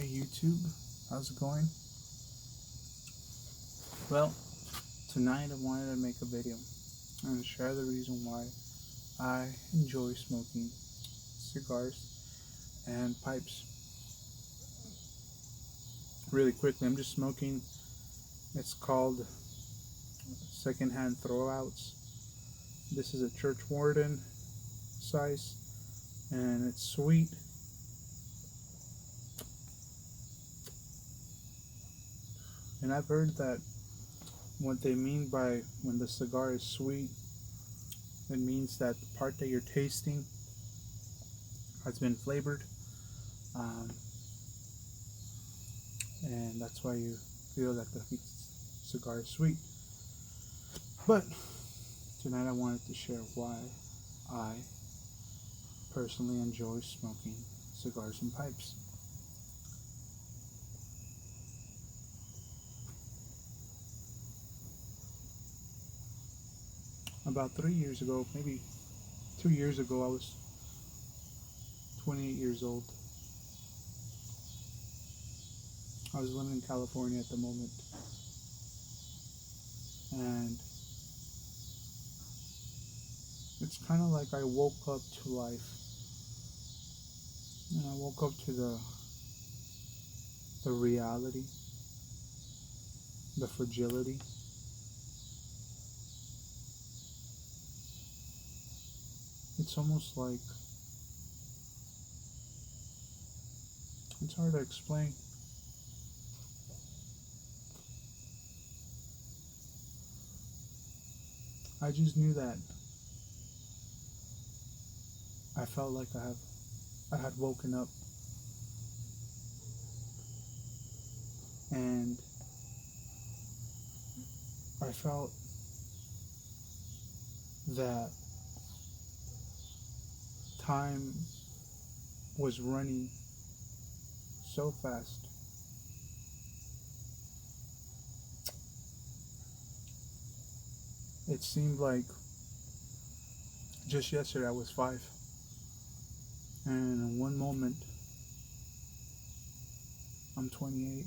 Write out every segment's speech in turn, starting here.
Hey YouTube, how's it going? Well, tonight I wanted to make a video and share the reason why I enjoy smoking cigars and pipes. Really quickly, I'm just smoking. It's called secondhand throwouts. This is a church warden size and it's sweet. And I've heard that what they mean by when the cigar is sweet, it means that the part that you're tasting has been flavored, um, and that's why you feel that the cigar is sweet. But tonight I wanted to share why I personally enjoy smoking cigars and pipes. About 3 years ago, maybe 2 years ago, I was 28 years old. I was living in California at the moment, and it's kind of like I woke up to life, and I woke up to the reality, the fragility. It's almost like it's hard to explain. I just knew that I felt like I had woken up, and I felt that time was running so fast. It seemed like just yesterday I was 5, and in one moment I'm 28.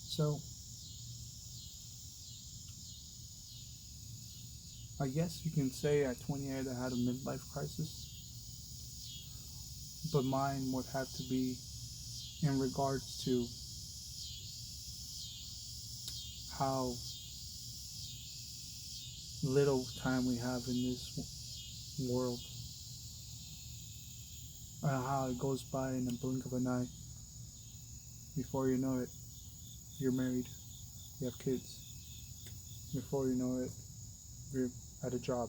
So I guess you can say at 28 I had a midlife crisis, but mine would have to be in regards to how little time we have in this world, how it goes by in a blink of an eye. Before you know it, you're married, you have kids. Before you know it, you're at a job.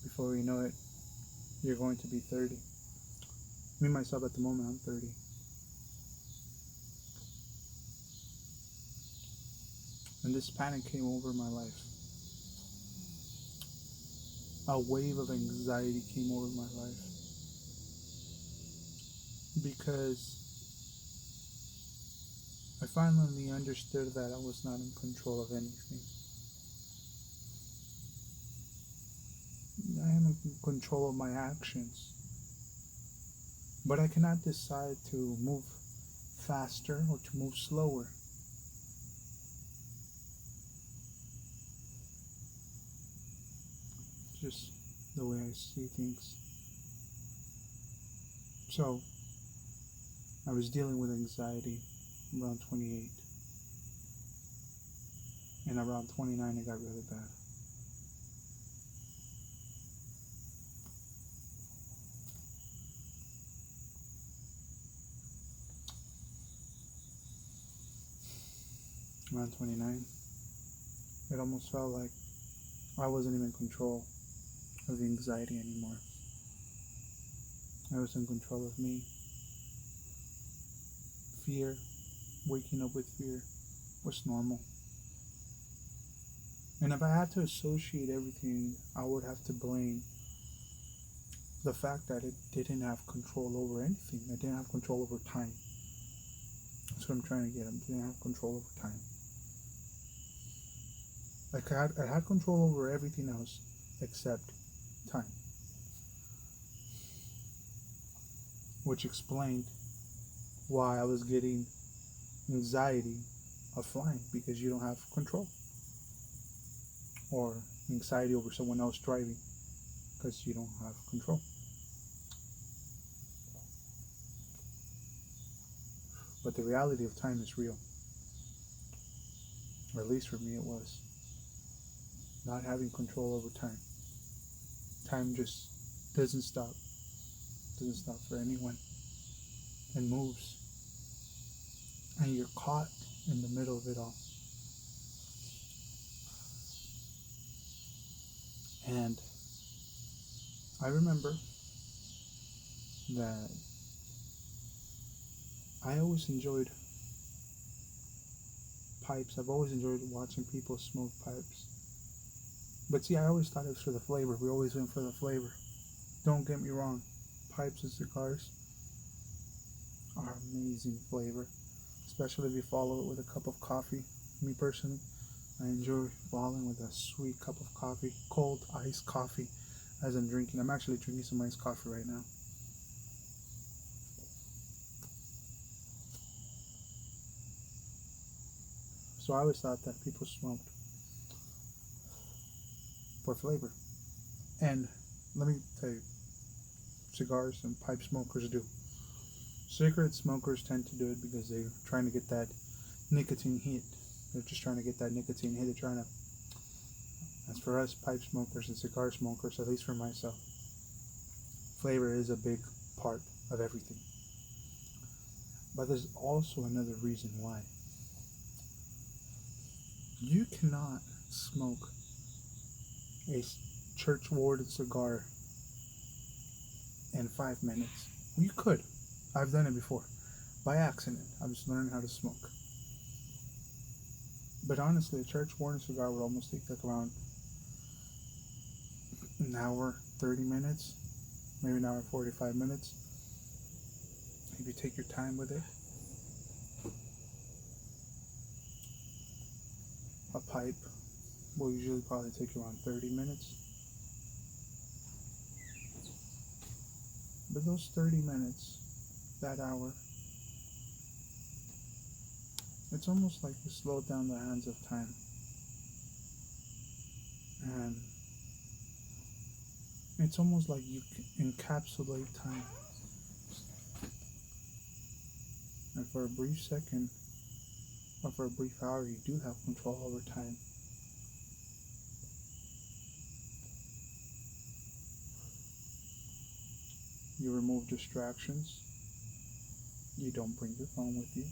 Before you know it, you're going to be 30. Me, myself, at the moment, I'm 30. And this panic came over my life. A wave of anxiety came over my life. Because I finally understood that I was not in control of anything. I am in control of my actions. But I cannot decide to move faster or to move slower. Just the way I see things. So, I was dealing with anxiety around 28. And around 29 it got really bad. Around 29, it almost felt like I wasn't even in control of the anxiety anymore. I was in control of me. Fear, waking up with fear, was normal. And if I had to associate everything, I would have to blame the fact that it didn't have control over anything. It didn't have control over time. That's what I'm trying to get. It didn't have control over time. I had control over everything else except time, which explained why I was getting anxiety of flying, because you don't have control, or anxiety over someone else driving because you don't have control. But the reality of time is real, or at least for me it was. Not having control over time. Time just doesn't stop. Doesn't stop for anyone. And moves. And you're caught in the middle of it all. And I remember that I always enjoyed pipes. I've always enjoyed watching people smoke pipes. But see, I always thought it was for the flavor. We always went for the flavor. Don't get me wrong. Pipes and cigars are amazing flavor, especially if you follow it with a cup of coffee. Me personally, I enjoy following with a sweet cup of coffee, cold iced coffee, as I'm drinking. I'm actually drinking some iced coffee right now. So I always thought that people smoked for flavor. And let me tell you, cigars and pipe smokers do. Cigarette smokers tend to do it because they're trying to get that nicotine hit. They're just trying to get that nicotine hit. They're trying to, as for us pipe smokers and cigar smokers, at least for myself, flavor is a big part of everything. But there's also another reason why. You cannot smoke a church warden cigar in 5 minutes. Well, you could. I've done it before. By accident. I was learning how to smoke. But honestly, a church warden cigar would almost take like around an hour, 30 minutes, maybe an hour, 45 minutes. If you take your time with it. A pipe will usually probably take around 30 minutes. But those 30 minutes, that hour, it's almost like you slow down the hands of time. And it's almost like you encapsulate time. And for a brief second, or for a brief hour, you do have control over time. You remove distractions. You don't bring your phone with you,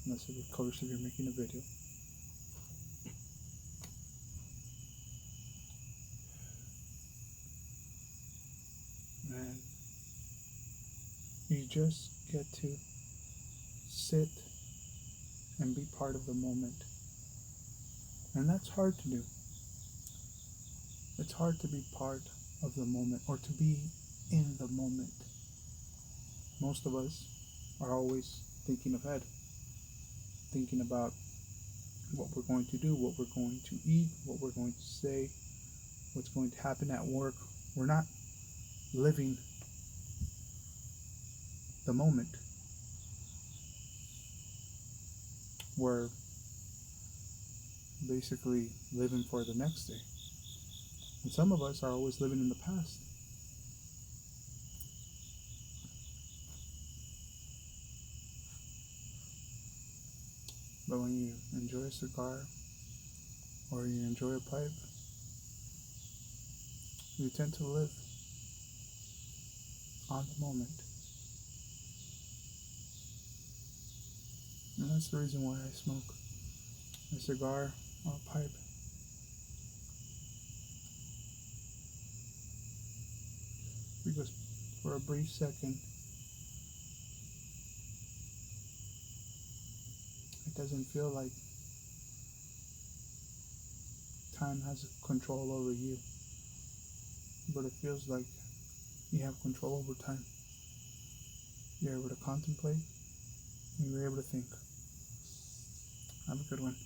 unless of course if you're making a video. And you just get to sit and be part of the moment. And that's hard to do. It's hard to be part of the moment, or to be in the moment. Most of us are always thinking ahead, thinking about what we're going to do, what we're going to eat, what we're going to say, what's going to happen at work. We're not living the moment. We're basically living for the next day. And some of us are always living in the past. But when you enjoy a cigar, or you enjoy a pipe, you tend to live on the moment. And that's the reason why I smoke a cigar or a pipe. Because for a brief second, it doesn't feel like time has control over you, but it feels like you have control over time. You're able to contemplate, and you're able to think. Have a good one.